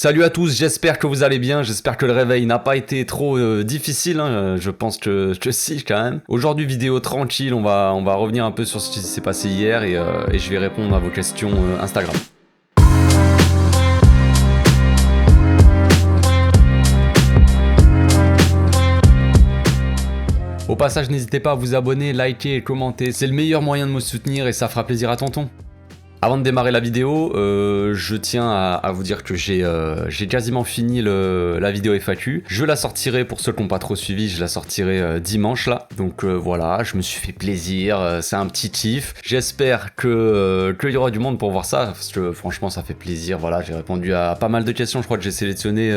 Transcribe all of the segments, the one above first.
Salut à tous, j'espère que vous allez bien, j'espère que le réveil n'a pas été trop difficile, hein. Je pense que si quand même. Aujourd'hui vidéo tranquille, on va revenir un peu sur ce qui s'est passé hier et je vais répondre à vos questions Instagram. Au passage, n'hésitez pas à vous abonner, liker et commenter, c'est le meilleur moyen de me soutenir et ça fera plaisir à tonton. Avant de démarrer la vidéo, je tiens à vous dire que j'ai quasiment fini la vidéo FAQ. Je la sortirai, pour ceux qui n'ont pas trop suivi, je la sortirai dimanche là. Donc voilà, je me suis fait plaisir, c'est un petit kiff. J'espère qu'il y aura du monde pour voir ça, parce que franchement ça fait plaisir. Voilà, j'ai répondu à pas mal de questions, je crois que j'ai sélectionné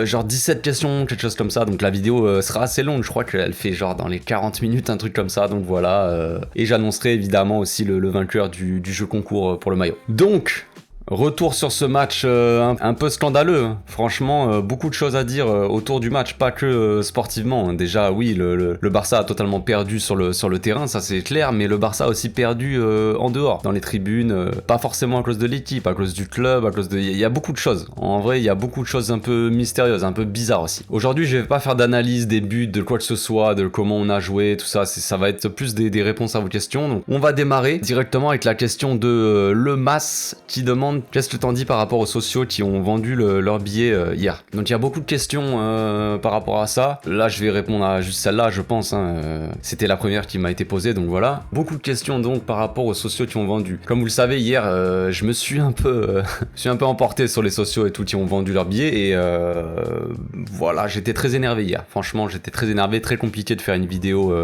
genre 17 questions, quelque chose comme ça. Donc la vidéo sera assez longue, je crois qu'elle fait genre dans les 40 minutes, un truc comme ça. Donc voilà, et j'annoncerai évidemment aussi le vainqueur du jeu concours pour le maillot. Donc, retour sur ce match un peu scandaleux, hein. Franchement, beaucoup de choses à dire autour du match, pas que sportivement. Déjà, oui, le Barça a totalement perdu sur le terrain, ça c'est clair, mais le Barça a aussi perdu en dehors, dans les tribunes, pas forcément à cause de l'équipe, à cause du club, à cause de... Il y a beaucoup de choses. En vrai, il y a beaucoup de choses un peu mystérieuses, un peu bizarres aussi. Aujourd'hui, je vais pas faire d'analyse des buts, de quoi que ce soit, de comment on a joué, tout ça. Ça va être plus des réponses à vos questions. Donc, on va démarrer directement avec la question de Le Mas qui demande: qu'est-ce que t'en dis par rapport aux socios qui ont vendu leur billet hier? Donc il y a beaucoup de questions par rapport à ça. Là je vais répondre à juste celle-là, je pense, hein. C'était la première qui m'a été posée, donc voilà. Beaucoup de questions donc par rapport aux socios qui ont vendu. Comme vous le savez, hier je me suis un peu emporté sur les socios et tout qui ont vendu leurs billets et voilà, j'étais très énervé hier. Franchement j'étais très énervé, très compliqué de faire une vidéo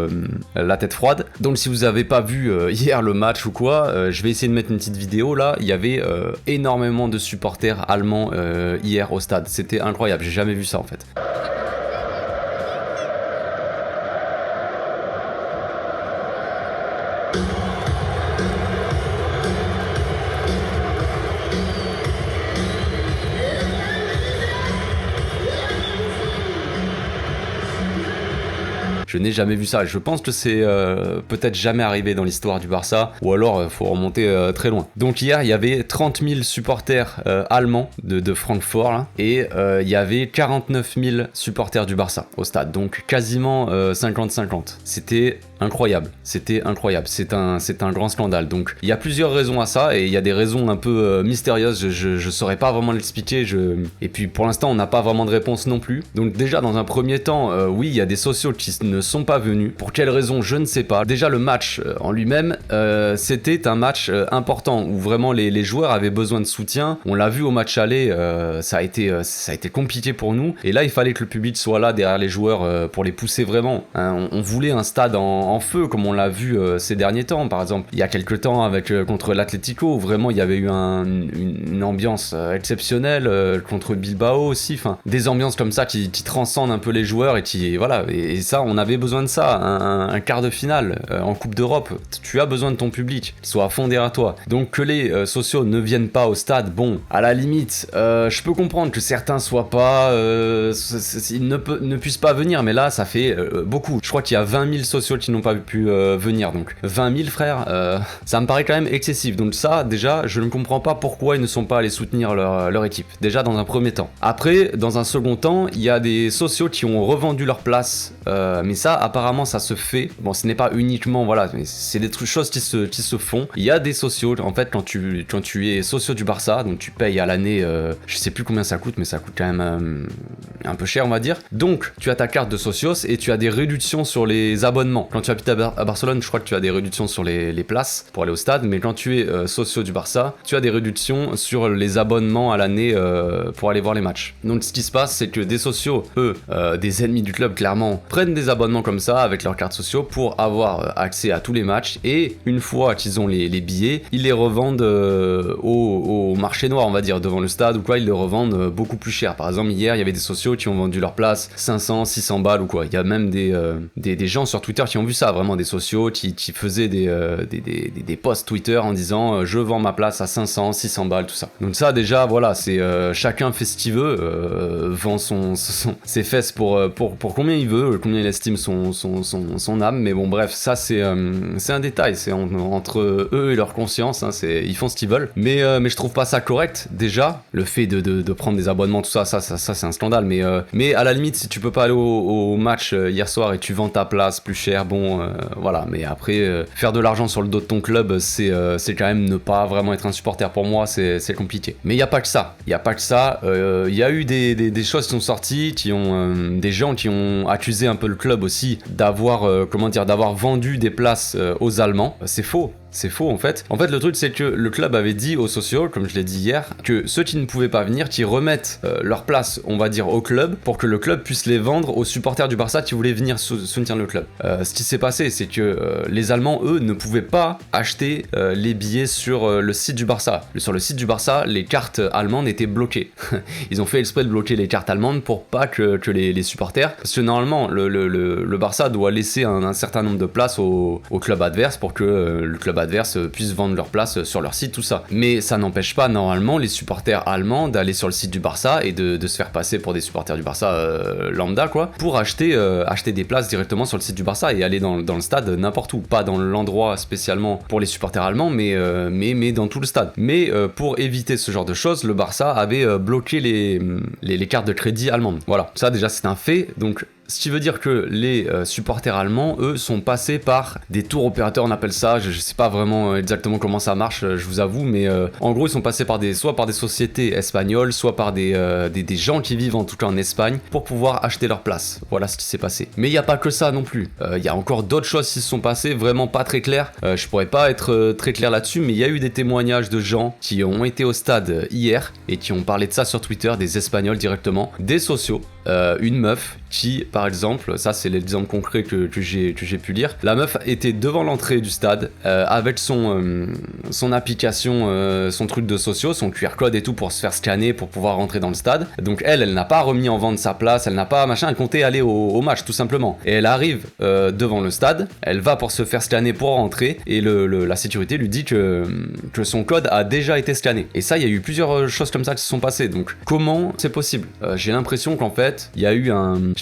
la tête froide. Donc si vous avez pas vu hier le match ou quoi, je vais essayer de mettre une petite vidéo là. Il y avait énormément de supporters allemands hier au stade. C'était incroyable, j'ai jamais vu ça en fait. Je n'ai jamais vu ça. Je pense que c'est peut-être jamais arrivé dans l'histoire du Barça, ou alors faut remonter très loin. Donc hier, il y avait 30 000 supporters allemands de Francfort, là, et il y avait 49 000 supporters du Barça au stade. Donc quasiment 50-50. C'était incroyable. C'était incroyable. C'est un grand scandale. Donc il y a plusieurs raisons à ça, et il y a des raisons un peu mystérieuses. Je saurais pas vraiment l'expliquer. Et puis pour l'instant, on n'a pas vraiment de réponse non plus. Donc déjà, dans un premier temps, oui, il y a des socios qui ne sont pas venus. Pour quelle raison, je ne sais pas. Déjà, le match en lui-même, c'était un match important où vraiment les joueurs avaient besoin de soutien. On l'a vu au match aller, ça a été compliqué pour nous. Et là, il fallait que le public soit là derrière les joueurs pour les pousser vraiment. Hein, on voulait un stade en feu, comme on l'a vu ces derniers temps. Par exemple, il y a quelques temps contre l'Atlético, où vraiment il y avait eu une ambiance exceptionnelle, contre Bilbao aussi. Enfin, des ambiances comme ça qui transcendent un peu les joueurs et qui, voilà. Et ça, on avait besoin de ça, un quart de finale en Coupe d'Europe, tu as besoin de ton public, qu'il soit à fond derrière toi. Donc que les socios ne viennent pas au stade, bon, à la limite, je peux comprendre que certains soient pas, ils ne puissent pas venir, mais là, ça fait beaucoup. Je crois qu'il y a 20 000 socios qui n'ont pas pu venir, donc 20 000 frères, ça me paraît quand même excessif. Donc ça, déjà, je ne comprends pas pourquoi ils ne sont pas allés soutenir leur équipe, déjà dans un premier temps. Après, dans un second temps, il y a des socios qui ont revendu leur place, mais ça, apparemment, ça se fait. Bon, ce n'est pas uniquement, voilà, mais c'est des choses qui se font. Il y a des socios, en fait, quand tu es socio du Barça, donc tu payes à l'année, je sais plus combien ça coûte, mais ça coûte quand même un peu cher, on va dire. Donc, tu as ta carte de socios et tu as des réductions sur les abonnements. Quand tu habites à Barcelone, je crois que tu as des réductions sur les places pour aller au stade, mais quand tu es socio du Barça, tu as des réductions sur les abonnements à l'année pour aller voir les matchs. Donc, ce qui se passe, c'est que des socios, eux, des ennemis du club, clairement, prennent des abonnements comme ça avec leurs cartes sociaux pour avoir accès à tous les matchs, et une fois qu'ils ont les billets, ils les revendent au marché noir, on va dire, devant le stade ou quoi. Ils les revendent beaucoup plus cher. Par exemple, hier, il y avait des socios qui ont vendu leur place 500, 600 balles ou quoi. Il y a même des gens sur Twitter qui ont vu ça, vraiment des socios qui faisaient des posts Twitter en disant je vends ma place à 500, 600 balles, tout ça. Donc ça, déjà, voilà, c'est chacun fait ce qu'il veut, vend ses fesses pour combien il veut, combien il estime son âme, mais bon bref, ça c'est un détail, c'est entre eux et leur conscience, hein, ils font ce qu'ils veulent, mais je trouve pas ça correct. Déjà, le fait de prendre des abonnements, tout ça c'est un scandale, mais à la limite, si tu peux pas aller au match hier soir et tu vends ta place plus cher, bon voilà, mais après faire de l'argent sur le dos de ton club, c'est quand même ne pas vraiment être un supporter. Pour moi, c'est compliqué. Mais il y a pas que ça, il y a eu des choses qui sont sorties, des gens qui ont accusé un peu le club aussi d'avoir d'avoir vendu des places aux Allemands. C'est faux. C'est faux en fait. En fait, le truc c'est que le club avait dit aux sociaux, comme je l'ai dit hier, que ceux qui ne pouvaient pas venir, qui remettent leur place, on va dire, au club, pour que le club puisse les vendre aux supporters du Barça qui voulaient venir soutenir le club. Ce qui s'est passé, c'est que les Allemands, eux, ne pouvaient pas acheter les billets sur le site du Barça. Sur le site du Barça, les cartes allemandes étaient bloquées. Ils ont fait exprès de bloquer les cartes allemandes pour pas que les supporters, parce que normalement, le Barça doit laisser un certain nombre de places au club adverse pour que le club adverse puissent vendre leur place sur leur site, tout ça. Mais ça n'empêche pas normalement les supporters allemands d'aller sur le site du Barça et de se faire passer pour des supporters du Barça lambda quoi, pour acheter des places directement sur le site du Barça et aller dans le stade n'importe où, pas dans l'endroit spécialement pour les supporters allemands, mais dans tout le stade. Mais pour éviter ce genre de choses, le Barça avait bloqué les cartes de crédit allemandes. Voilà, ça déjà c'est un fait, donc ce qui veut dire que les supporters allemands, eux, sont passés par des tours opérateurs, on appelle ça, je sais pas vraiment exactement comment ça marche, je vous avoue, mais en gros, ils sont passés soit par des sociétés espagnoles, soit par des gens qui vivent en tout cas en Espagne, pour pouvoir acheter leur place. Voilà ce qui s'est passé. Mais il n'y a pas que ça non plus. Il y a encore d'autres choses qui se sont passées, vraiment pas très claires. Je pourrais pas être très clair là-dessus, mais il y a eu des témoignages de gens qui ont été au stade hier et qui ont parlé de ça sur Twitter, des Espagnols directement, des sociaux, une meuf qui, par exemple, ça c'est l'exemple concret que j'ai pu lire, la meuf était devant l'entrée du stade avec son application, son truc de sociaux, son QR code et tout pour se faire scanner pour pouvoir rentrer dans le stade. Donc elle n'a pas remis en vente sa place, elle n'a pas machin, elle comptait aller au match tout simplement. Et elle arrive devant le stade, elle va pour se faire scanner pour rentrer et la sécurité lui dit que son code a déjà été scanné. Et ça, il y a eu plusieurs choses comme ça qui se sont passées. Donc comment c'est possible? J'ai l'impression qu'en fait, il y a eu un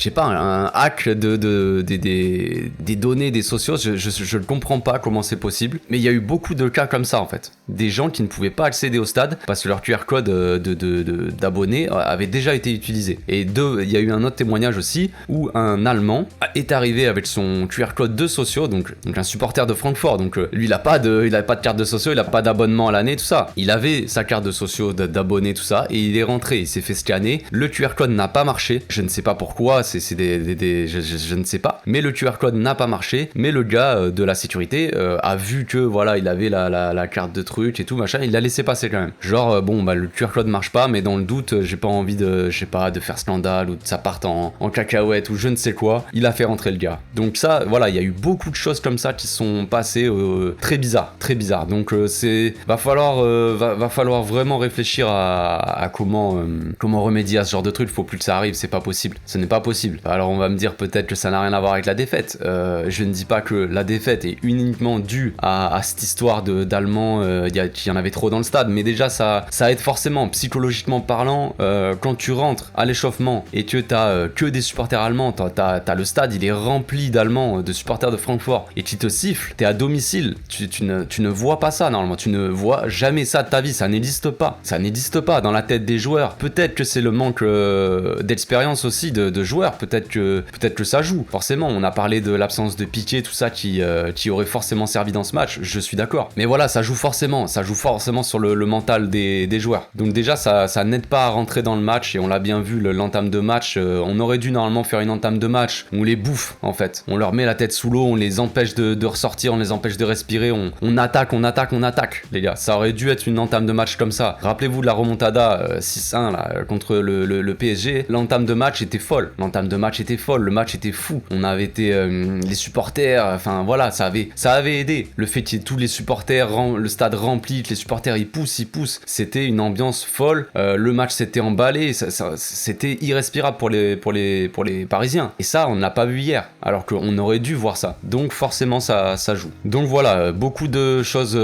hack des données des sociaux, je ne comprends pas comment c'est possible, mais il y a eu beaucoup de cas comme ça en fait. Des gens qui ne pouvaient pas accéder au stade parce que leur QR code d'abonnés avait déjà été utilisé. Et il y a eu un autre témoignage aussi où un Allemand est arrivé avec son QR code de sociaux, donc un supporter de Francfort, donc lui il n'a pas de carte de sociaux, il n'a pas d'abonnement à l'année, tout ça. Il avait sa carte de sociaux d'abonné, tout ça, et il est rentré, il s'est fait scanner, le QR code n'a pas marché, je ne sais pas pourquoi, je ne sais pas, mais le QR code n'a pas marché, mais le gars de la sécurité a vu que voilà, il avait la carte de truc et tout machin, il l'a laissé passer quand même. Genre le QR code marche pas, mais dans le doute, j'ai pas envie de faire scandale ou de ça parte en cacahuète ou je ne sais quoi, il a fait rentrer le gars. Donc ça, voilà, il y a eu beaucoup de choses comme ça qui sont passées très bizarres. Donc va falloir vraiment réfléchir à comment remédier à ce genre de truc. Faut plus que ça arrive, c'est pas possible, ce n'est pas possible. Alors on va me dire peut-être que ça n'a rien à voir avec la défaite. Je ne dis pas que la défaite est uniquement due à cette histoire d'Allemands, qu'il y en avait trop dans le stade, mais déjà ça aide forcément, psychologiquement parlant, quand tu rentres à l'échauffement et que t'as que des supporters allemands, t'as le stade, il est rempli d'Allemands, de supporters de Francfort, et qui te sifflent, t'es à domicile, tu ne vois pas ça normalement, tu ne vois jamais ça de ta vie, ça n'existe pas dans la tête des joueurs. Peut-être que c'est le manque d'expérience aussi de joueurs, peut-être que ça joue. Forcément, on a parlé de l'absence de Piqué, tout ça qui aurait forcément servi dans ce match, je suis d'accord. Mais voilà, ça joue forcément sur le mental des joueurs. Donc déjà, ça n'aide pas à rentrer dans le match, et on l'a bien vu, l'entame de match, on aurait dû normalement faire une entame de match, on les bouffe en fait. On leur met la tête sous l'eau, on les empêche de ressortir, on les empêche de respirer, on attaque, les gars. Ça aurait dû être une entame de match comme ça. Rappelez-vous de la remontada 6-1 là, contre le PSG, l'entame de match était folle, le match était fou. On avait été les supporters, enfin voilà, ça avait aidé. Le fait qu'il y ait tous les supporters, le stade rempli, que les supporters ils poussent, c'était une ambiance folle. Le match s'était emballé, c'était irrespirable pour les Parisiens. Et ça, on ne l'a pas vu hier, alors qu'on aurait dû voir ça. Donc forcément, ça joue. Donc voilà, beaucoup de choses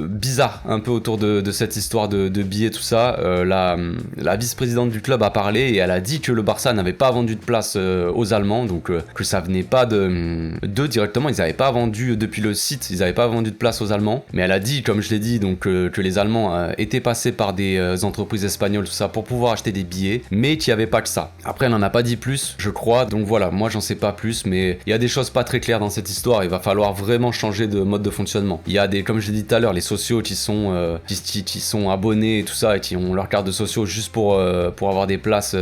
bizarres un peu autour de cette histoire de billets, tout ça. La vice-présidente du club a parlé et elle a dit que le Barça n'avait pas vendu de place aux Allemands, donc que ça venait pas d'eux directement. Ils n'avaient pas vendu depuis le site, ils n'avaient pas vendu de place aux Allemands. Mais elle a dit, comme je l'ai dit, donc que les Allemands étaient passés par des entreprises espagnoles, tout ça, pour pouvoir acheter des billets, mais qu'il n'y avait pas que ça. Après, elle n'en a pas dit plus, je crois. Donc voilà, moi j'en sais pas plus, mais il y a des choses pas très claires dans cette histoire. Il va falloir vraiment changer de mode de fonctionnement. Il y a des, comme je l'ai dit tout à l'heure, les sociaux qui sont abonnés et tout ça, et qui ont leur carte de sociaux juste pour avoir des places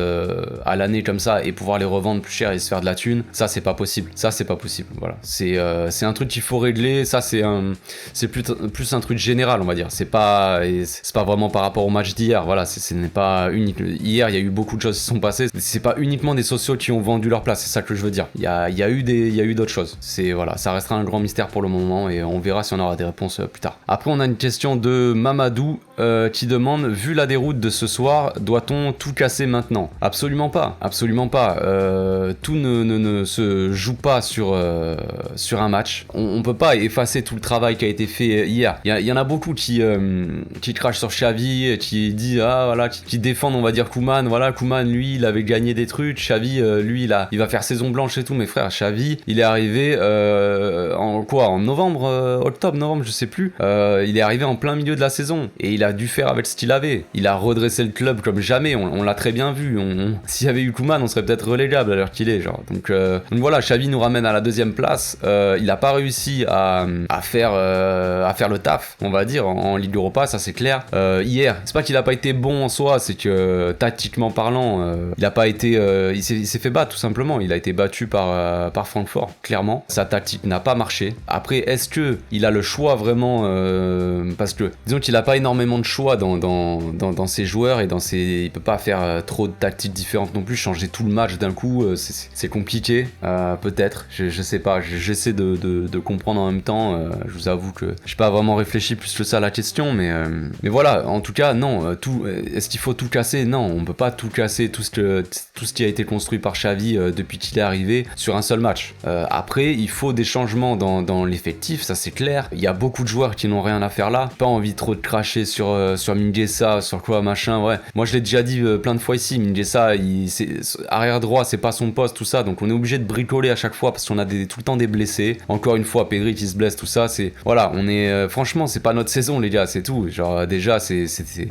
à l'année comme ça et pouvoir les revendre plus cher et se faire de la thune. Ça c'est pas possible. Voilà. C'est un truc qu'il faut régler. Ça c'est plus un truc général, on va dire. C'est pas vraiment par rapport au match d'hier. Voilà, ce n'est pas unique. Hier, il y a eu beaucoup de choses qui sont passées. C'est pas uniquement des sociaux qui ont vendu leur place. C'est ça que je veux dire. Il y a eu d'autres choses. Voilà, ça restera un grand mystère pour le moment et on verra si on aura des réponses plus tard. Après, on a une question de Mamadou qui demande: vu la déroute de ce soir, doit-on tout casser maintenant? Absolument pas. Tout ne se joue pas sur un match. On peut pas effacer tout le travail qui a été fait hier. Il y en a beaucoup qui crachent sur Xavi, qui dit qui défendent, on va dire, Koeman. Voilà, Koeman, lui, il avait gagné des trucs. Xavi, lui, il va faire saison blanche et tout. Mais frère, Xavi, il est arrivé en novembre, octobre, je sais plus. Il est arrivé en plein milieu de la saison et il a dû faire avec ce qu'il avait. Il a redressé le club comme jamais. On l'a très bien vu. S'il y avait eu Koeman, on serait peut-être relégable à l'heure qu'il est, genre. Donc voilà, Xavi nous ramène à la deuxième place. Il a pas réussi à faire le taf, on va dire, en Ligue Europa, ça c'est clair. Hier, c'est pas qu'il a pas été bon en soi, c'est que tactiquement parlant, il a pas été, il s'est fait battre tout simplement. Il a été battu par Francfort, clairement. Sa tactique n'a pas marché. Après, est-ce que il a le choix vraiment, parce que disons qu'il a pas énormément de choix dans ses joueurs et il peut pas faire trop de tactiques différentes non plus, changer tout le match d'un coup, c'est compliqué. Peut-être, je sais pas, j'essaie de comprendre en même temps. Je vous avoue que j'ai pas vraiment réfléchi plus que ça à la question, mais voilà, en tout cas, non. Est-ce qu'il faut tout casser? Non, on peut pas tout casser, tout ce qui a été construit par Xavi depuis qu'il est arrivé sur un seul match. Après, il faut des changements dans l'effectif, ça c'est clair. Il y a beaucoup de joueurs qui n'ont rien à faire là. Pas envie trop de cracher sur Mingueza, sur quoi machin, ouais. Moi je l'ai déjà dit plein de fois ici, Mingueza, arrière droit, c'est pas son poste, tout ça, donc on est obligé de bricoler à chaque fois parce qu'on a tout le temps des blessés. Encore une fois, Pedri qui se blesse, tout ça, voilà, on est franchement, c'est pas notre saison les gars, c'est tout. Genre déjà,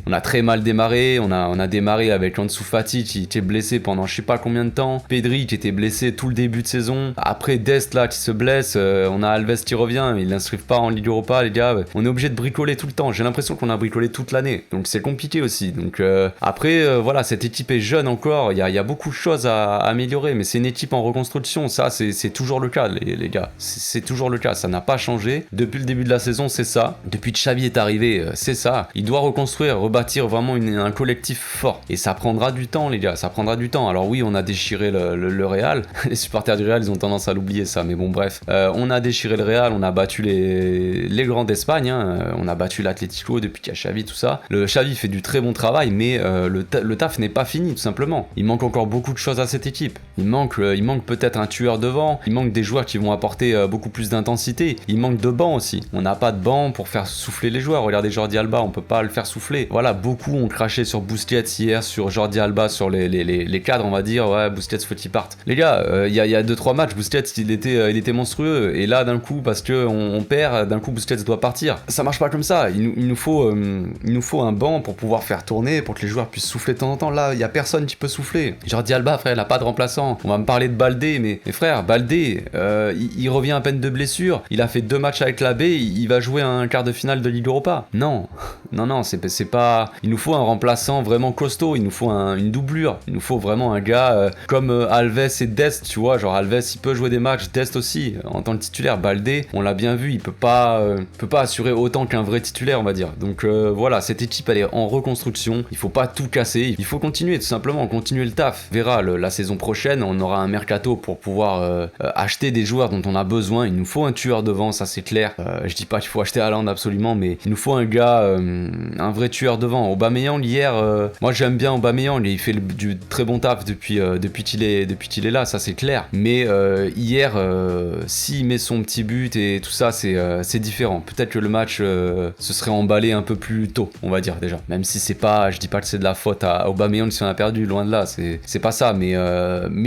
on a très mal démarré, on a démarré avec Ansu Fati qui était blessé pendant je sais pas combien de temps, Pedri qui était blessé tout le début de saison, après Dest là qui se blesse, on a Alves qui revient, ils l'inscrivent pas en Ligue Europa les gars, on est obligé de bricoler tout le temps. J'ai l'impression qu'on a bricolé toute l'année, donc c'est compliqué aussi. Donc après voilà, cette équipe est jeune encore, il y a beaucoup de choses à améliorer, mais c'est une équipe en reconstruction, ça c'est toujours le cas les gars, c'est toujours le cas, ça n'a pas changé depuis le début de la saison, c'est ça. Depuis que Xavi est arrivé, c'est ça. Il doit reconstruire, rebâtir vraiment un collectif fort, et ça prendra du temps les gars, ça prendra du temps. Alors oui, on a déchiré le Real, les supporters du Real ils ont tendance à l'oublier ça, mais bon bref, on a déchiré le Real, on a battu les grands d'Espagne, hein. On a battu l'Atlético depuis qu'il y a Xavi, tout ça. Le Xavi fait du très bon travail, mais le taf n'est pas fini tout simplement. Il manque encore beaucoup de choses à cette équipe. Il manque peut-être un tueur devant, il manque des joueurs qui vont apporter beaucoup plus d'intensité, il manque de banc aussi. On n'a pas de banc pour faire souffler les joueurs. Regardez Jordi Alba, on peut pas le faire souffler. Voilà, beaucoup ont craché sur Busquets hier, sur Jordi Alba, sur les cadres, on va dire. Ouais, Busquets faut qu'il parte. Les gars, il y a 2-3 matchs, Busquets il était monstrueux, et là d'un coup, parce que on perd, d'un coup Busquets doit partir. Ça marche pas comme ça. Il nous faut un banc pour pouvoir faire tourner, pour que les joueurs puissent souffler de temps en temps. Là, il y a personne qui peut souffler. Jordi Alba, frère, il a pas de remplaçant. On va me parler de Baldé, mais frère, Baldé, il revient à peine de blessure. Il a fait 2 matchs avec la B, il va jouer un quart de finale de Ligue Europa. Non, c'est pas. Il nous faut un remplaçant vraiment costaud. Il nous faut une doublure. Il nous faut vraiment un gars comme Alves et Dest, tu vois. Genre Alves, il peut jouer des matchs, Dest aussi en tant que titulaire. Baldé, on l'a bien vu, il peut pas assurer autant qu'un vrai titulaire, on va dire. Donc voilà, cette équipe elle est en reconstruction. Il faut pas tout casser. Il faut continuer tout simplement, continuer le taf. On verra la saison prochaine, on aura un mercato pour pouvoir acheter des joueurs dont on a besoin. Il nous faut un tueur devant, ça c'est clair. Je dis pas qu'il faut acheter Haaland absolument, mais il nous faut un gars, un vrai tueur devant. Aubameyang hier, moi j'aime bien Aubameyang, il fait du très bon taf depuis qu'il est là, ça c'est clair. Mais hier, s'il met son petit but et tout ça, c'est différent. Peut-être que le match se serait emballé un peu plus tôt, on va dire déjà. Même si c'est pas, je dis pas que c'est de la faute à Aubameyang si on a perdu, loin de là, c'est pas ça. Mais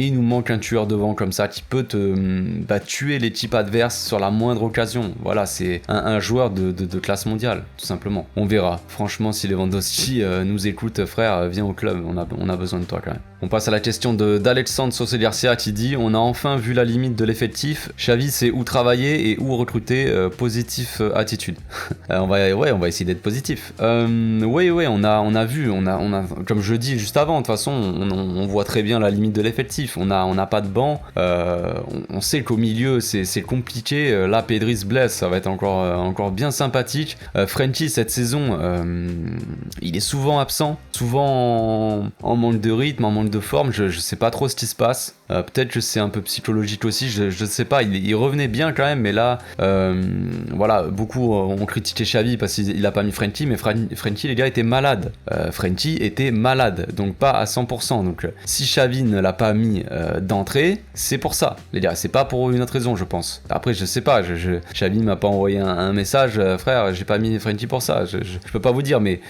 il nous manque un tueur devant. devant comme ça, qui peut te tuer l'équipe adverse sur la moindre occasion. Voilà, c'est un joueur de classe mondiale, tout simplement. On verra. Franchement, si Lewandowski nous écoute, frère, viens au club, on a besoin de toi quand même. On passe à la question d'Alexandre Saucé Garcia qui dit: on a enfin vu la limite de l'effectif. Xavi sait où travailler et où recruter. Positif attitude. on va essayer d'être positif. Oui, on a vu, comme je dis juste avant, de toute façon, on voit très bien la limite de l'effectif. On n'a pas de banc. On sait qu'au milieu, c'est compliqué. Là, Pedri se blesse, ça va être encore bien sympathique. Frenkie, cette saison, il est souvent absent, souvent en manque de rythme, en manque de forme. Je sais pas trop ce qui se passe. Peut-être que c'est un peu psychologique aussi, je sais pas. Il revenait bien quand même, mais là, voilà, beaucoup ont critiqué Xavi parce qu'il a pas mis Frenkie, mais Frenkie, les gars, était malade. Frenkie était malade, donc pas à 100%. Donc si Xavi ne l'a pas mis d'entrée, c'est pour ça, les gars. C'est pas pour une autre raison, je pense. Après, je sais pas. Xavi m'a pas envoyé un message, frère, j'ai pas mis Frenkie pour ça. Je peux pas vous dire, mais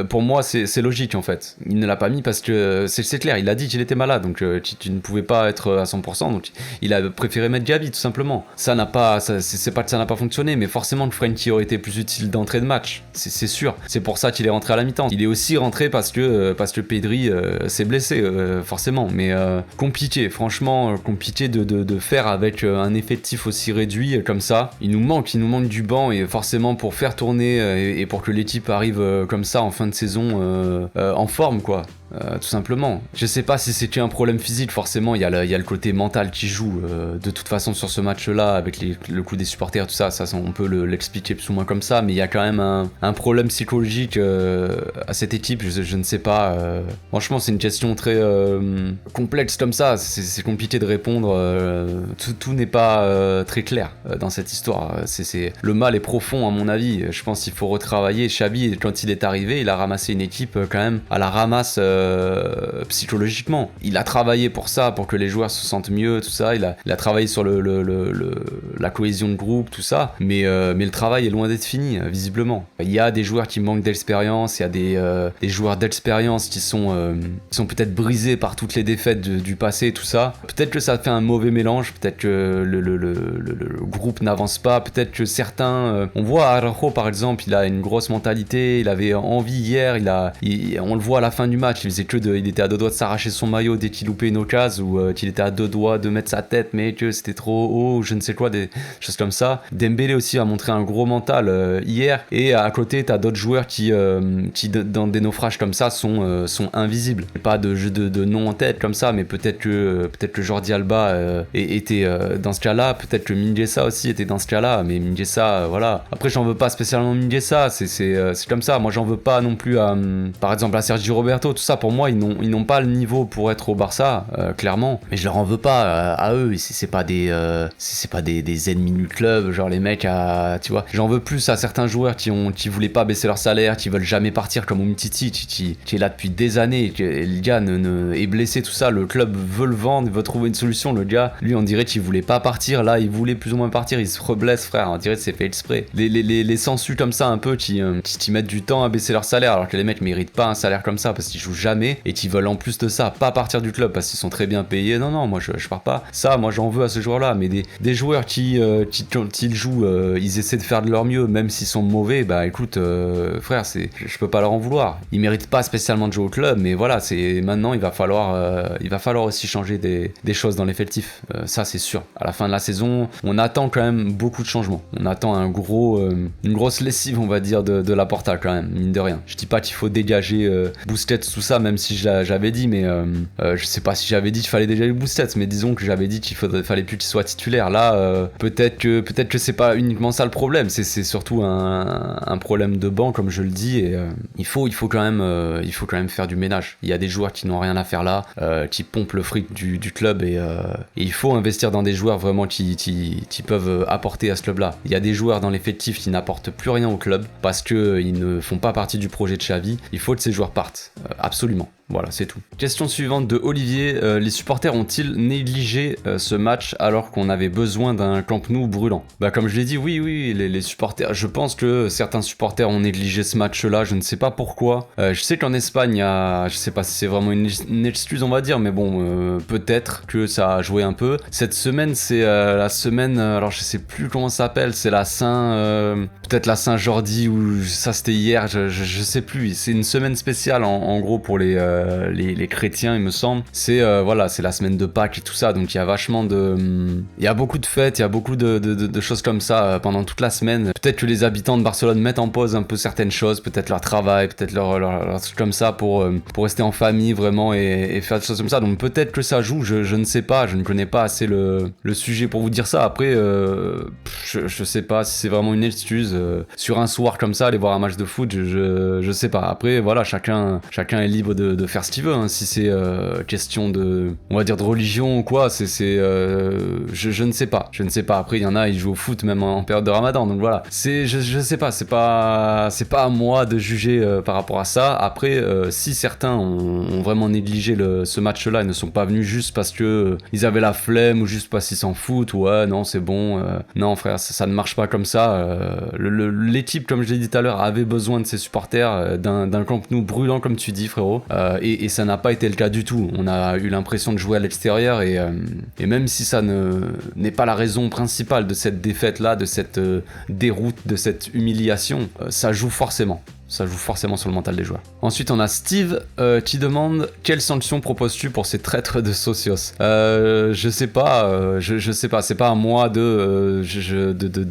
pour moi, c'est logique en fait. Il ne l'a pas mis parce que c'est clair. Il a dit qu'il était malade, donc tu ne pouvais pas être à 100%. Donc il a préféré mettre Gavi, tout simplement. C'est pas que ça n'a pas fonctionné, mais forcément que Frenkie aurait été plus utile d'entrée de match. C'est sûr. C'est pour ça qu'il est rentré à la mi-temps. Il est aussi rentré parce que Pedri s'est blessé, forcément. Mais compliqué, franchement, compliqué de faire avec un effectif aussi réduit comme ça. Il nous manque du banc, et forcément pour faire tourner et pour que l'équipe arrive comme ça en fin de saison en forme, quoi. Tout simplement. Je sais pas si c'est un problème physique, forcément il y a le côté mental qui joue de toute façon sur ce match là avec le coup des supporters, tout ça on peut l'expliquer plus ou moins comme ça, mais il y a quand même un problème psychologique à cette équipe, je ne sais pas. Franchement c'est une question très complexe comme ça, c'est compliqué de répondre, tout n'est pas très clair dans cette histoire. Le mal est profond à mon avis, je pense qu'il faut retravailler. Xavi, quand il est arrivé, il a ramassé une équipe quand même à la ramasse psychologiquement. Il a travaillé pour ça, pour que les joueurs se sentent mieux, tout ça. Il a travaillé sur la cohésion de groupe, tout ça. Mais le travail est loin d'être fini, visiblement. Il y a des joueurs qui manquent d'expérience, il y a des joueurs d'expérience qui sont peut-être brisés par toutes les défaites du passé, tout ça. Peut-être que ça fait un mauvais mélange, peut-être que le groupe n'avance pas, peut-être que certains... on voit Araujo, par exemple, il a une grosse mentalité, il avait envie hier, on le voit à la fin du match, il était à deux doigts de s'arracher son maillot dès qu'il loupait une occasion, ou qu'il était à deux doigts de mettre sa tête, mais que c'était trop haut, je ne sais quoi, des choses comme ça. Dembélé aussi a montré un gros mental hier, et à côté t'as d'autres joueurs qui dans des naufrages comme ça sont invisibles. Pas de jeu de nom en tête comme ça, mais peut-être que Jordi Alba était dans ce cas-là, peut-être que Mingueza aussi était dans ce cas-là, mais Mingueza, voilà. Après j'en veux pas spécialement Mingueza, c'est comme ça. Moi j'en veux pas non plus à, par exemple à Sergio Roberto, tout ça. Pour moi ils n'ont pas le niveau pour être au Barça, clairement, mais je leur en veux pas à eux. C'est pas des ennemis du club, genre les mecs tu vois. J'en veux plus à certains joueurs qui voulaient pas baisser leur salaire, qui veulent jamais partir, comme Umtiti qui est là depuis des années, le gars est blessé, tout ça, le club veut le vendre, veut trouver une solution. Le gars, lui, on dirait qu'il voulait pas partir, là il voulait plus ou moins partir, il se reblesse, frère, on dirait que c'est fait exprès. Les sensus comme ça un peu qui mettent du temps à baisser leur salaire, alors que les mecs méritent pas un salaire comme ça parce qu'ils jouent jamais, et qui veulent en plus de ça pas partir du club parce qu'ils sont très bien payés. Non, moi je pars pas. Ça, moi j'en veux à ce joueur là, mais des joueurs qui quand ils jouent, ils essaient de faire de leur mieux même s'ils sont mauvais, bah écoute, frère, je peux pas leur en vouloir. Ils méritent pas spécialement de jouer au club, mais voilà, maintenant il va falloir aussi changer des choses dans l'effectif, ça c'est sûr. À la fin de la saison, on attend quand même beaucoup de changements, on attend une grosse lessive, on va dire, de Laporta quand même, mine de rien. Je dis pas qu'il faut dégager Busquets, tout ça, même si j'avais dit, mais je sais pas si j'avais dit qu'il fallait dégager Busquets, mais disons que j'avais dit qu'il fallait plus qu'il soit titulaire. Là, peut-être que c'est pas uniquement ça le problème, c'est surtout un problème de banc, comme je le dis, et il faut quand même faire du ménage. Il y a des joueurs qui n'ont rien à faire là, qui pompent le fric du club, et il faut investir dans des joueurs vraiment qui peuvent apporter à ce club là. Il y a des joueurs dans l'effectif qui n'apportent plus rien au club parce qu'ils ne font pas partie du projet de Xavi. Il faut que ces joueurs partent, absolument. Voilà, c'est tout. Question suivante de Olivier. Les supporters ont-ils négligé ce match alors qu'on avait besoin d'un Camp Nou brûlant? Bah comme je l'ai dit, oui, les supporters, je pense que certains supporters ont négligé ce match-là, je ne sais pas pourquoi. Je sais qu'en Espagne, je sais pas si c'est vraiment une excuse on va dire, mais bon, peut-être que ça a joué un peu. Cette semaine, c'est la semaine, alors je sais plus comment ça s'appelle, c'est la peut-être la Saint-Jordi, ou ça c'était hier, je sais plus. C'est une semaine spéciale en gros pour les chrétiens, il me semble. C'est voilà, c'est la semaine de Pâques et tout ça, donc il y a vachement il y a beaucoup de fêtes, il y a beaucoup de choses comme ça pendant toute la semaine. Peut-être que les habitants de Barcelone mettent en pause un peu certaines choses, peut-être leur travail, peut-être leur truc comme ça pour rester en famille vraiment et faire des choses comme ça. Donc peut-être que ça joue, je ne sais pas, je ne connais pas assez le sujet pour vous dire ça. Après, je sais pas si c'est vraiment une excuse. Sur un soir comme ça, aller voir un match de foot, je sais pas. Après, voilà, chacun est libre de faire ce qu'il veut. Hein. Si c'est question on va dire de religion ou quoi, je ne sais pas. Je ne sais pas. Après, il y en a, ils jouent au foot même en période de Ramadan. Donc voilà, je sais pas. C'est pas à moi de juger par rapport à ça. Après, si certains ont vraiment négligé ce match-là et ne sont pas venus juste parce que ils avaient la flemme ou juste parce qu'ils s'en foutent, ouais, non, c'est bon. Non, frère, ça ne marche pas comme ça. L'équipe, comme je l'ai dit tout à l'heure, avait besoin de ses supporters, d'un Camp Nou brûlant, comme tu dis, frérot. Et ça n'a pas été le cas du tout. On a eu l'impression de jouer à l'extérieur et même si ça n'est pas la raison principale de cette défaite-là, de cette déroute, de cette humiliation, ça joue forcément. Ça joue forcément sur le mental des joueurs. Ensuite, on a Steve qui demande: quelle sanction proposes-tu pour ces traîtres de socios? Je sais pas, je sais pas. C'est pas à moi de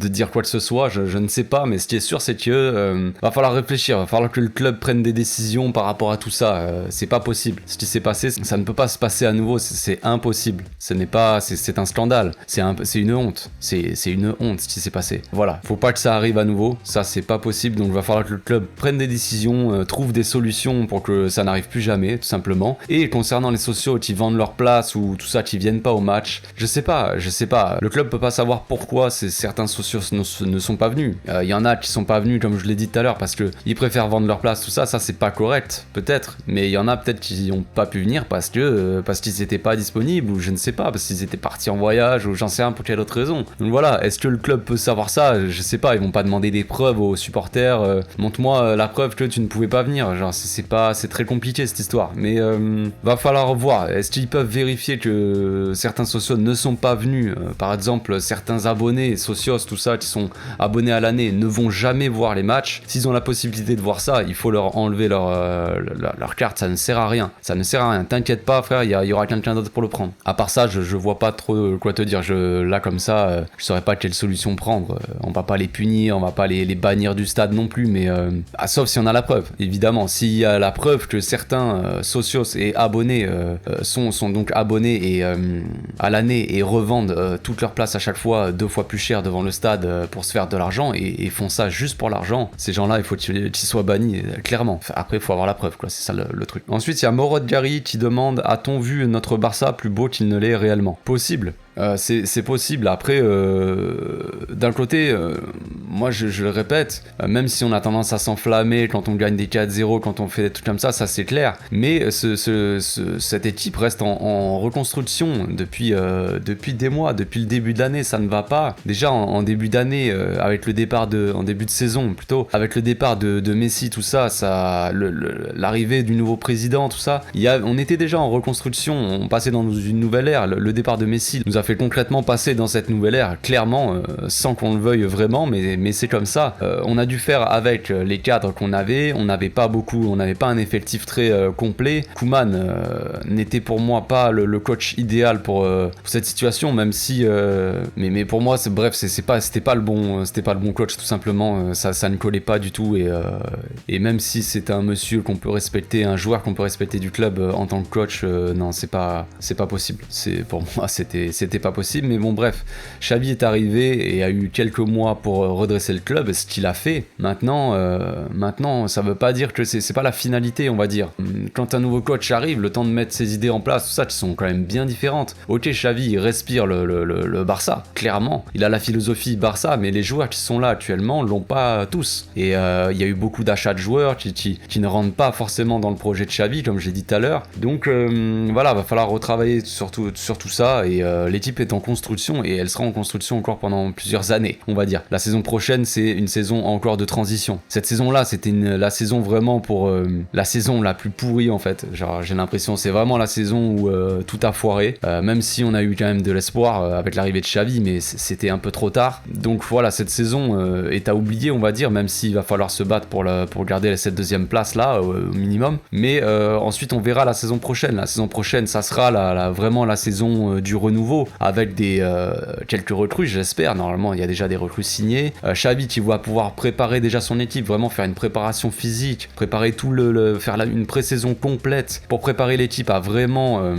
dire quoi que ce soit. Je ne sais pas, mais ce qui est sûr, c'est que va falloir réfléchir. Va falloir que le club prenne des décisions par rapport à tout ça. C'est pas possible. Ce qui s'est passé, ça ne peut pas se passer à nouveau. C'est impossible. Ce n'est pas. C'est un scandale. C'est une honte. C'est une honte ce qui s'est passé. Voilà. Faut pas que ça arrive à nouveau. Ça, c'est pas possible. Donc, va falloir que le club prenne des décisions, trouvent des solutions pour que ça n'arrive plus jamais, tout simplement. Et concernant les socios qui vendent leur place ou tout ça, qui viennent pas au match, je sais pas. Le club peut pas savoir pourquoi certains socios ne sont pas venus. Il y en a qui sont pas venus, comme je l'ai dit tout à l'heure, parce que ils préfèrent vendre leur place, tout ça, c'est pas correct, peut-être. Mais il y en a peut-être qui ont pas pu venir parce qu'ils étaient pas disponibles, ou je ne sais pas, parce qu'ils étaient partis en voyage, ou j'en sais rien pour quelle autre raison. Donc voilà, est-ce que le club peut savoir ça? Je sais pas, ils vont pas demander des preuves aux supporters, montre-moi la preuve que tu ne pouvais pas venir. Genre, c'est très compliqué cette histoire. Mais va falloir voir. Est-ce qu'ils peuvent vérifier que certains socios ne sont pas venus? Par exemple, certains abonnés, socios, tout ça, qui sont abonnés à l'année, ne vont jamais voir les matchs. S'ils ont la possibilité de voir ça, il faut leur enlever leur carte. Ça ne sert à rien. Ça ne sert à rien. T'inquiète pas, frère, il y aura quelqu'un d'autre pour le prendre. À part ça, je vois pas trop quoi te dire. Là, comme ça, je saurais pas quelle solution prendre. On va pas les punir, on va pas les bannir du stade non plus, mais sauf si on a la preuve, évidemment. S'il y a la preuve que certains socios et abonnés sont donc abonnés et à l'année et revendent toute leur place à chaque fois 2 fois plus cher devant le stade pour se faire de l'argent et font ça juste pour l'argent, ces gens-là, il faut qu'ils soient bannis, clairement. Enfin, après, il faut avoir la preuve, quoi. C'est ça le truc. Ensuite, il y a Morod Gary qui demande: a-t-on vu notre Barça plus beau qu'il ne l'est réellement? Possible. C'est possible. Après, d'un côté, moi je le répète, même si on a tendance à s'enflammer quand on gagne des 4-0, quand on fait des trucs comme ça c'est clair. Mais cette équipe reste en reconstruction depuis des mois, depuis le début de l'année. Ça ne va pas. Déjà en début d'année, avec le départ en début de saison plutôt, avec le départ de Messi, tout ça, l'arrivée du nouveau président, tout ça, on était déjà en reconstruction. On passait dans une nouvelle ère. Le départ de Messi nous a fait concrètement passer dans cette nouvelle ère, clairement, sans qu'on le veuille vraiment, mais c'est comme ça. On a dû faire avec les cadres qu'on avait. On n'avait pas un effectif très complet. Koeman n'était pour moi pas le coach idéal pour cette situation, même si mais pour moi c'était pas le bon coach, tout simplement. Ça ne collait pas du tout, et même si c'est un monsieur qu'on peut respecter, un joueur qu'on peut respecter du club en tant que coach, non, c'est pas possible. Pour moi c'était c'était pas possible, mais bon bref, Xavi est arrivé et a eu quelques mois pour redresser le club, ce qu'il a fait. Maintenant, ça veut pas dire que c'est pas la finalité, on va dire. Quand un nouveau coach arrive, le temps de mettre ses idées en place, tout ça, qui sont quand même bien différentes. Ok, Xavi, il respire le Barça, clairement. Il a la philosophie Barça, mais les joueurs qui sont là actuellement l'ont pas tous. Et il y a eu beaucoup d'achats de joueurs qui ne rentrent pas forcément dans le projet de Xavi, comme j'ai dit tout à l'heure. Donc voilà, va falloir retravailler sur tout ça, et l'équipe est en construction, et elle sera en construction encore pendant plusieurs années, on va dire. La saison prochaine, c'est une saison encore de transition. Cette saison-là, c'était la saison vraiment pour la saison la plus pourrie en fait. Genre, j'ai l'impression c'est vraiment la saison où tout a foiré, même si on a eu quand même de l'espoir avec l'arrivée de Xavi, mais c'était un peu trop tard. Donc voilà, cette saison est à oublier, on va dire, même s'il va falloir se battre pour garder cette deuxième place là au minimum. Mais ensuite on verra la saison prochaine. La saison prochaine, ça sera vraiment la saison du renouveau, avec quelques recrues, j'espère. Normalement il y a déjà des recrues signées. Xavi qui va pouvoir préparer déjà son équipe, vraiment faire une préparation physique, préparer faire une pré-saison complète pour préparer l'équipe à vraiment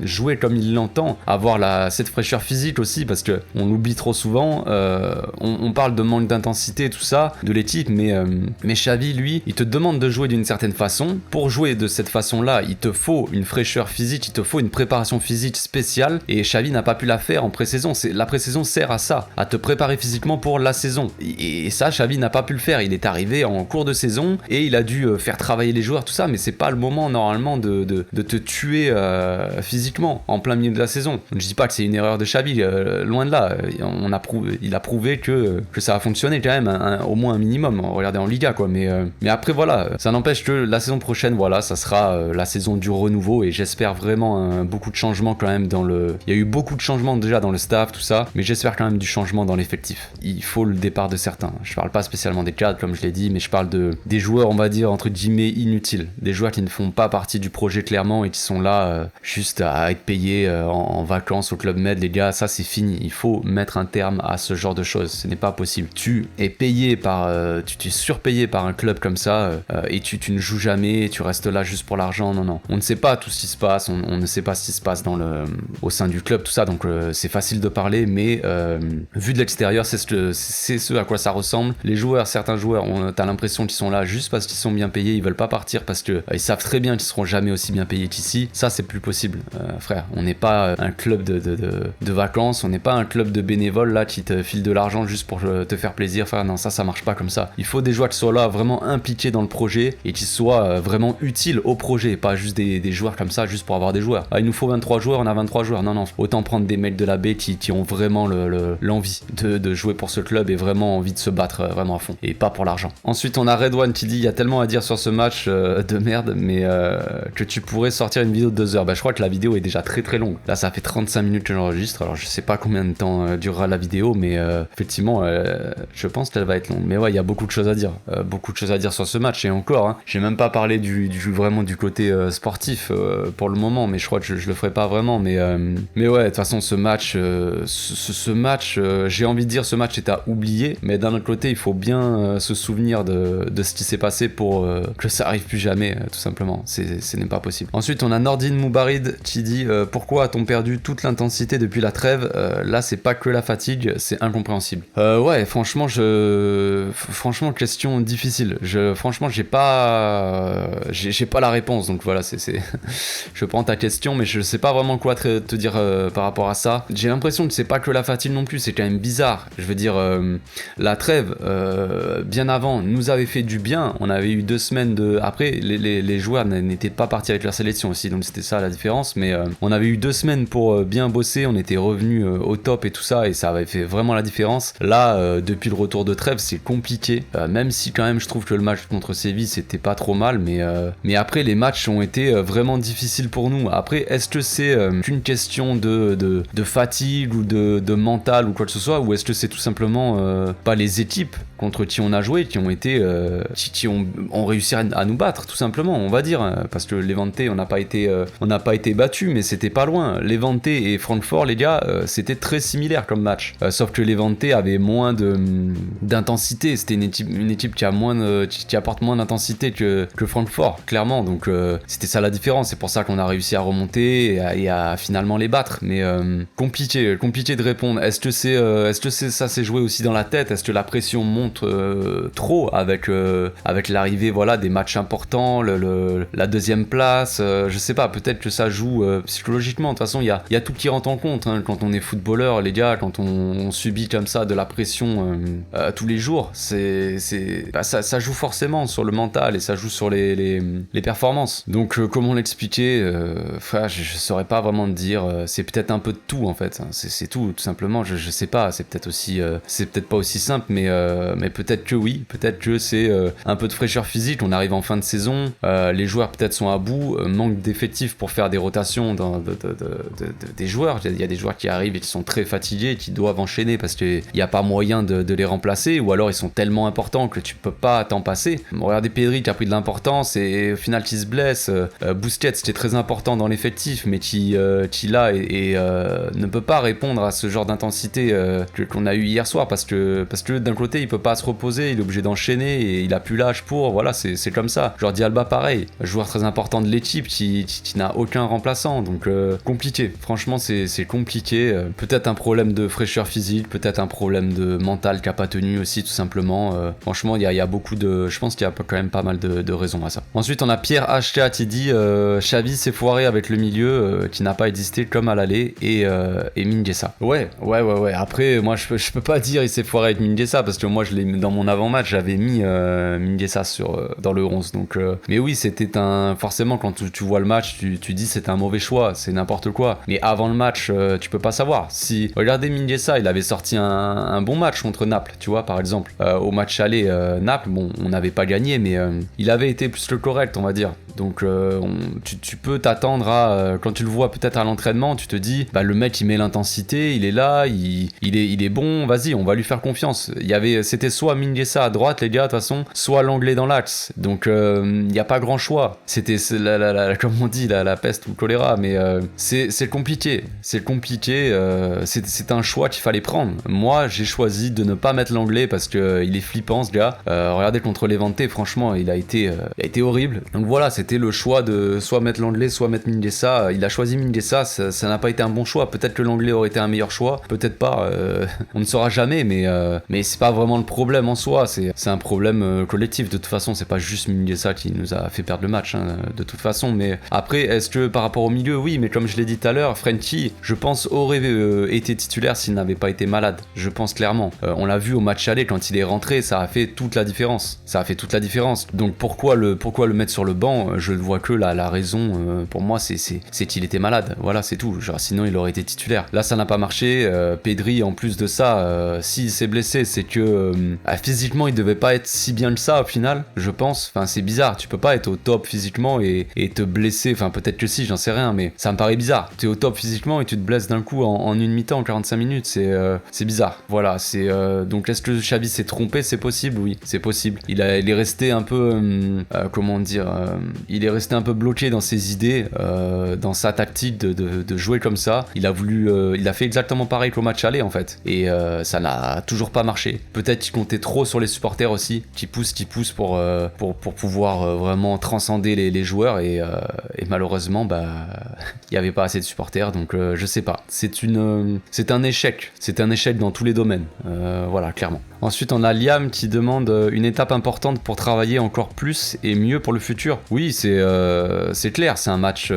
jouer comme il l'entend, avoir cette fraîcheur physique aussi, parce que on l'oublie trop souvent. On parle de manque d'intensité, tout ça, de l'équipe, mais Xavi, lui, il te demande de jouer d'une certaine façon. Pour jouer de cette façon-là, il te faut une fraîcheur physique, il te faut une préparation physique spéciale, et Xavi n'a pas pu la faire en pré-saison. La pré-saison sert à ça, à te préparer physiquement pour la saison, et ça, Xavi n'a pas pu le faire. Il est arrivé en cours de saison, et il a dû faire travailler les joueurs, tout ça, mais c'est pas le moment normalement de te tuer physiquement en plein milieu de la saison. Je dis pas que c'est une erreur de Xavi, loin de là. Il a prouvé que ça a fonctionné quand même, au moins un minimum. Regardez en Liga, quoi. Mais après voilà, ça n'empêche que la saison prochaine, voilà, ça sera la saison du renouveau, et j'espère vraiment beaucoup de changements quand même il y a eu beaucoup de changements déjà dans le staff, tout ça, mais j'espère quand même du changement dans l'effectif. Il faut le départ de certains. Je parle pas spécialement des cadres comme je l'ai dit, mais je parle des joueurs, on va dire entre guillemets inutiles, des joueurs qui ne font pas partie du projet clairement, et qui sont là juste à être payés en vacances au Club Med. Les gars, ça c'est fini. Il faut mettre un terme à ce genre de choses. Ce n'est pas possible. Tu es surpayé par un club comme ça, et tu ne joues jamais, tu restes là juste pour l'argent. Non. On ne sait pas tout ce qui se passe, on ne sait pas ce qui se passe au sein du club, tout ça, donc c'est facile de parler, mais vu de l'extérieur, c'est ce à quoi ça ressemble. Les joueurs, certains joueurs, t'as l'impression qu'ils sont là juste parce qu'ils sont bien payés, ils veulent pas partir parce que ils savent très bien qu'ils seront jamais aussi bien payés qu'ici. Ça, c'est plus possible, frère. On n'est pas un club de vacances, on n'est pas un club de bénévoles là qui te file de l'argent juste pour te faire plaisir, frère. Non, ça marche pas comme ça. Il faut des joueurs qui soient là vraiment impliqués dans le projet, et qui soient vraiment utiles au projet, pas juste des joueurs comme ça juste pour avoir des joueurs. Il nous faut 23 joueurs, on a 23 joueurs. Non, autant prendre des mecs de la baie qui ont vraiment l'envie de jouer pour ce club, et vraiment envie de se battre vraiment à fond, et pas pour l'argent. Ensuite, on a Red One qui dit: il y a tellement à dire sur ce match de merde, mais que tu pourrais sortir une vidéo de 2 heures. Je crois que la vidéo est déjà très très longue. Là, ça fait 35 minutes que j'enregistre, alors je sais pas combien de temps durera la vidéo, mais effectivement, je pense qu'elle va être longue. Mais ouais, il y a beaucoup de choses à dire. Beaucoup de choses à dire sur ce match, et encore, hein, j'ai même pas parlé vraiment du côté sportif pour le moment, mais je crois que je le ferai pas vraiment. Mais ouais, de toute façon, ce match, j'ai envie de dire, ce match est à oublier, mais d'un autre côté, il faut bien se souvenir de ce qui s'est passé pour que ça arrive plus jamais, tout simplement. Ce n'est pas possible. Ensuite, on a Nordine Moubarid qui dit pourquoi a-t-on perdu toute l'intensité depuis la trêve? Là, c'est pas que la fatigue, c'est incompréhensible. Ouais, franchement, question difficile. Franchement, j'ai pas la réponse, donc voilà, je prends ta question, mais je sais pas vraiment quoi te dire par rapport à ça. J'ai l'impression que c'est pas que la fatigue non plus, c'est quand même bizarre. Je veux dire, la trêve, bien avant, nous avait fait du bien. On avait eu 2 semaines Après, les joueurs n'étaient pas partis avec leur sélection aussi, donc c'était ça la différence, mais on avait eu 2 semaines pour bien bosser, on était revenus au top et tout ça, et ça avait fait vraiment la différence. Là, depuis le retour de trêve, c'est compliqué, même si quand même je trouve que le match contre Séville, c'était pas trop mal, mais après, les matchs ont été vraiment difficiles pour nous. Après, est-ce que c'est qu'une question de fatigue ou de mental ou quoi que ce soit, ou est-ce que c'est tout simplement pas les équipes contre qui on a joué, qui ont été, qui ont réussi à nous battre, tout simplement, on va dire, parce que Levante, on n'a pas été battu, mais c'était pas loin. Levante et Francfort, les gars, c'était très similaire comme match, sauf que Levante avait moins d'intensité. C'était une équipe qui apporte moins d'intensité que Francfort, clairement. Donc c'était ça la différence. C'est pour ça qu'on a réussi à remonter et à finalement les battre. Mais compliqué de répondre. Est-ce que ça s'est joué aussi dans la tête? Est-ce que la pression monte trop avec l'arrivée, voilà, des matchs importants, la deuxième place? Je sais pas. Peut-être que ça joue psychologiquement. De toute façon, il y a tout qui rentre en compte, hein. Quand on est footballeur, les gars, quand on subit comme ça de la pression tous les jours, ça joue forcément sur le mental et ça joue sur les performances. Donc comment l'expliquer, frère, je saurais pas vraiment te dire. C'est peut-être un peu de tout en fait. C'est tout simplement. Je sais pas. C'est peut-être aussi, c'est peut-être pas aussi simple, mais peut-être que oui. Peut-être que c'est un peu de fraîcheur physique. On arrive en fin de saison. Les joueurs peut-être sont à bout. Manque d'effectifs pour faire des rotations des joueurs. Il y a des joueurs qui arrivent et qui sont très fatigués et qui doivent enchaîner parce qu'il n'y a pas moyen de les remplacer, ou alors ils sont tellement importants que tu peux pas t'en passer. Regardez Pedri qui a pris de l'importance et au final qui se blesse. Busquets qui est très important dans l'effectif mais qui là et ne peut pas répondre à ce genre d'intensité qu'on a eu hier soir parce que d'un côté il peut pas se reposer, il est obligé d'enchaîner et il a plus l'âge pour, voilà, c'est comme ça. Jordi Alba pareil, joueur très important de l'équipe qui n'a aucun remplaçant, donc compliqué, franchement c'est compliqué. Peut-être un problème de fraîcheur physique, peut-être un problème de mental qui a pas tenu aussi, tout simplement. Franchement il y a beaucoup de, je pense qu'il y a quand même pas mal de raisons à ça. Ensuite on a Pierre HK qui dit Xavi s'est foiré avec le milieu qui n'a pas existé comme à l'aller et Mingueza. Ouais. Après moi je peux pas dire il s'est foiré avec Mingueza parce que moi je l'ai dans mon avant-match, j'avais mis Mingueza dans le 11, donc mais oui, c'était forcément quand tu vois le match tu dis c'est un mauvais choix, c'est n'importe quoi, mais avant le match tu peux pas savoir. Si regardez Mingueza, il avait sorti un bon match contre Naples, tu vois, par exemple au match aller, Naples, bon on n'avait pas gagné mais il avait été plus que correct, on va dire. Donc tu peux t'attendre à quand tu le vois peut-être à l'entraînement, tu te dis bah le mec il met l'intensité, il est là, il est bon, vas-y, on va lui faire confiance. C'était soit Mingueza à droite, les gars, de toute façon, soit l'anglais dans l'axe. Donc il n'y a pas grand choix. C'était comme on dit la peste ou le choléra, mais c'est compliqué. C'est un choix qu'il fallait prendre. Moi, j'ai choisi de ne pas mettre l'anglais parce que il est flippant, ce gars. Regardez contre Levante, franchement, il a été horrible. Donc voilà, c'était le choix de soit mettre l'anglais, soit mettre Mingueza. Il a choisi Mingueza, ça n'a pas été un bon choix. Peut-être que l'anglais aurait été un meilleur choix, peut-être pas. On ne saura jamais, mais c'est pas vraiment le problème en soi. C'est un problème collectif. De toute façon, c'est pas juste Mingueza qui nous a fait perdre le match, hein, de toute façon. Mais après, est-ce que par rapport au milieu, oui, mais comme je l'ai dit tout à l'heure, Frenkie, je pense, aurait été titulaire s'il n'avait pas été malade. Je pense clairement. On l'a vu au match aller, quand il est rentré, ça a fait toute la différence. Donc pourquoi le mettre sur le banc? Je ne vois que la raison, pour moi, c'est qu'il était malade. Voilà, c'est tout. Genre, sinon, il aurait été titulaire. Là, ça n'a pas marché. Pedri, en plus de ça, s'il s'est blessé, c'est que physiquement, il devait pas être si bien que ça au final, je pense. Enfin, c'est bizarre. Tu peux pas être au top physiquement et te blesser. Enfin, peut-être que si, j'en sais rien, mais ça me paraît bizarre. Tu es au top physiquement et tu te blesses d'un coup en une mi-temps, en 45 minutes. C'est bizarre. Voilà, donc est-ce que Xavi s'est trompé? C'est possible, oui, c'est possible. Il est resté un peu, comment dire, il est resté un peu bloqué dans ses idées, dans sa tactique de jouer comme ça. Il a fait exactement pareil qu'au match aller en fait, et ça n'a toujours pas marché. Peut-être qu'il comptait trop sur les supporters aussi, qui poussent pour pouvoir vraiment transcender les joueurs, et malheureusement il n'y avait pas assez de supporters, donc je sais pas. C'est un échec dans tous les domaines, voilà, clairement. Ensuite, on a Liam qui demande une étape importante pour travailler encore plus et mieux pour le futur. Oui, c'est clair, c'est un match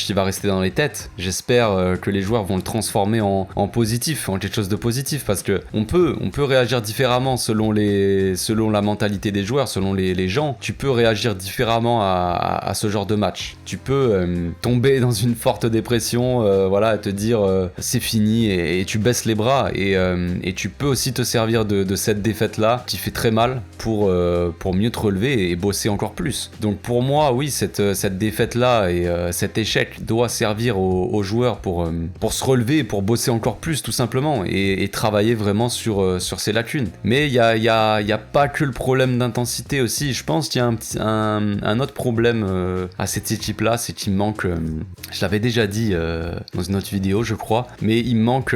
qui va rester dans les têtes. J'espère que les joueurs vont le transformer en positif, en quelque chose de positif, parce que on peut réagir différemment selon la mentalité des joueurs, selon les gens. Tu peux réagir différemment à ce genre de match. Tu peux tomber dans une forte dépression, voilà, te dire c'est fini, et tu baisses les bras, et tu peux aussi te servir de cette défaite-là, qui fait très mal, pour mieux te relever et bosser encore plus. Donc pour moi, oui, cette défaite-là et cet échec doit servir aux joueurs pour se relever, pour bosser encore plus, tout simplement, et travailler vraiment sur ses lacunes. Mais il y a pas que le problème d'intensité aussi. Je pense qu'il y a un autre problème à cette équipe-là, c'est qu'il manque, je l'avais déjà dit dans une autre vidéo, je crois, mais il manque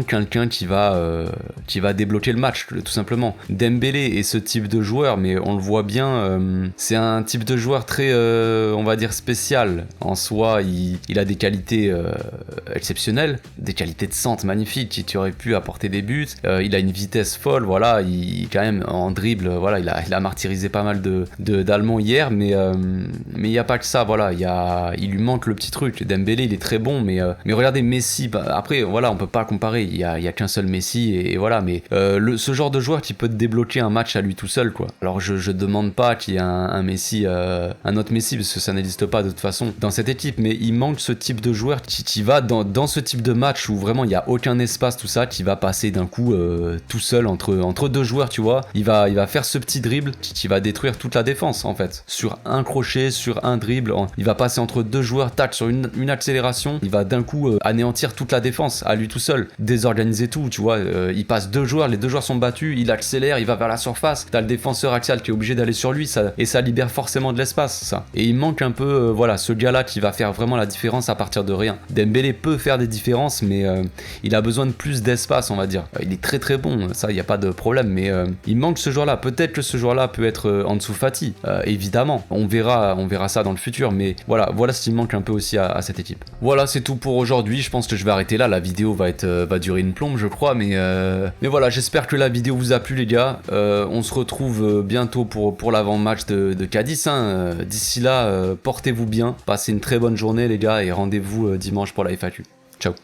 quelqu'un qui va débloquer le match, tout simplement. Dembélé est ce type de joueur, mais on le voit bien, c'est un type de joueur très, on va dire, spécial. En soi, il a des qualités exceptionnelles, des qualités de centre magnifiques, qui auraient pu apporter des buts. Il a une vitesse folle, voilà, il quand même en dribble, voilà, il a martyrisé pas mal d'Allemands hier, mais il n'y a pas que ça, voilà, il lui manque le petit truc. Dembélé, il est très bon, mais regardez Messi, après, voilà, on peut pas comparer, il y a qu'un seul Messi, et voilà, mais ce genre de joueur qui peut te débloquer un match à lui tout seul, quoi. Alors je demande pas qu'il y ait un Messi, un autre Messi, parce que ça n'existe pas de toute façon dans cette équipe, mais il manque ce type de joueur qui va dans ce type de match où vraiment il n'y a aucun espace, tout ça, qui va passer d'un coup tout seul entre deux joueurs, tu vois. Il va faire ce petit dribble qui va détruire toute la défense, en fait. Sur un crochet, sur un dribble, il va passer entre deux joueurs, tac, sur une accélération, il va d'un coup anéantir toute la défense à lui tout seul, désorganiser tout, tu vois. Il passe deux joueurs, les deux joueurs sont battus, il accélère, il va vers la surface, t'as le défenseur axial qui est obligé d'aller sur lui, et ça libère forcément de l'espace, ça. Et il manque un peu, voilà, ce gars-là qui va faire vraiment la différence à partir de rien. Dembélé peut faire des différences, mais il a besoin de plus d'espace, on va dire. Il est très très bon, ça, il n'y a pas de problème, mais il manque ce joueur-là. Peut-être que ce joueur-là peut être Ansu Fati, évidemment. On verra ça dans le futur, mais voilà ce qui manque un peu aussi à cette équipe. Voilà, c'est tout pour aujourd'hui. Je pense que je vais arrêter là. La vidéo va durer une plombe, je crois, mais voilà, j'espère que la vidéo vous a plu, les gars. On se retrouve bientôt pour l'avant-match de Cadiz, hein. D'ici là, portez-vous bien, passez une très bonne journée, les gars, et rendez-vous dimanche pour la FAQ. Ciao.